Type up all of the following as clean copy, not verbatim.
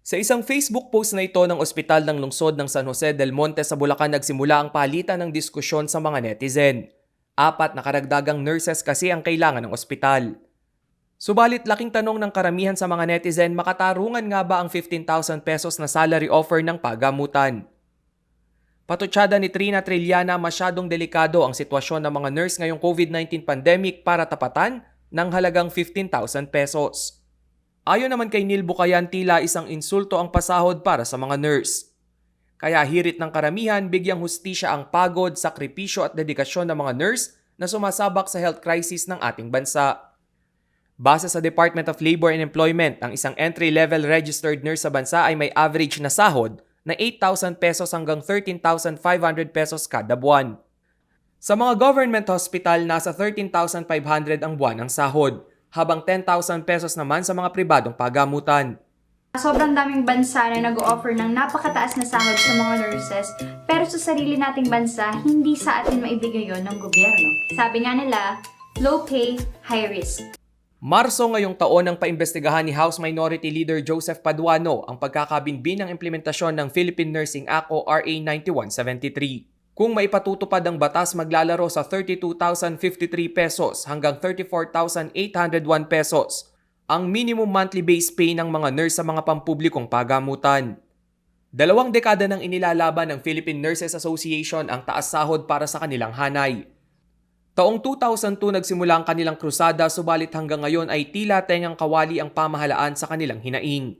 Sa isang Facebook post na ito ng Ospital ng Lungsod ng San Jose del Monte sa Bulacan nagsimula ang palitan ng diskusyon sa mga netizen. 4 na karagdagang nurses kasi ang kailangan ng ospital. Subalit laking tanong ng karamihan sa mga netizen, makatarungan nga ba ang 15,000 pesos na salary offer ng pagamutan? Patutsada ni Trina Trillana, masyadong delikado ang sitwasyon ng mga nurse ngayong COVID-19 pandemic para tapatan ng halagang 15,000 pesos. Ayon naman kay Neil Bukayan, tila isang insulto ang pasahod para sa mga nurse. Kaya hirit ng karamihan, bigyang hustisya ang pagod, sakripisyo at dedikasyon ng mga nurse na sumasabak sa health crisis ng ating bansa. Base sa Department of Labor and Employment, ang isang entry-level registered nurse sa bansa ay may average na sahod na 8,000 pesos hanggang 13,500 pesos kada buwan. Sa mga government hospital, nasa 13,500 ang buwan ng sahod, habang 10,000 pesos naman sa mga pribadong pagamutan. Sobrang daming bansa na nag-o-offer ng napakataas na sahod sa mga nurses, pero sa sarili nating bansa, hindi sa atin maibigay yon ng gobyerno. Sabi nga nila, low pay, high risk. Marso ngayong taon nang paimbestigahan ni House Minority Leader Joseph Paduano ang pagkakabinbin ng implementasyon ng Philippine Nursing Act o RA 9173. Kung maipatutupad ang batas, maglalaro sa 32,053 pesos hanggang 34,801 pesos ang minimum monthly base pay ng mga nurse sa mga pampublikong pagamutan. 2 dekada nang inilalaban ng Philippine Nurses Association ang taas sahod para sa kanilang hanay. Taong 2002 nagsimula ang kanilang krusada, subalit hanggang ngayon ay tila tengang kawali ang pamahalaan sa kanilang hinaing.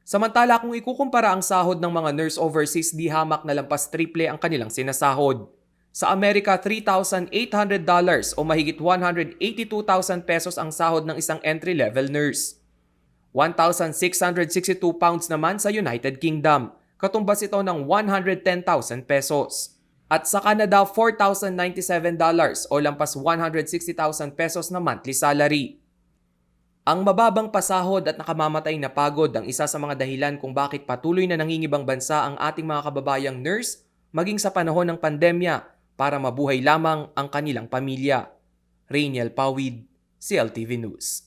Samantala, kung ikukumpara ang sahod ng mga nurse overseas, di hamak na lampas triple ang kanilang sinasahod. Sa Amerika, $3,800 o mahigit 182,000 pesos ang sahod ng isang entry-level nurse. 1,662 pounds naman sa United Kingdom, katumbas ito ng 110,000 pesos. At sa Canada, $4,097 o lampas 160,000 pesos na monthly salary. Ang mababang pasahod at nakamamatay na pagod ang isa sa mga dahilan kung bakit patuloy na nangingibang bansa ang ating mga kababayang nurse maging sa panahon ng pandemya para mabuhay lamang ang kanilang pamilya. Rainiel Pawid, CLTV News.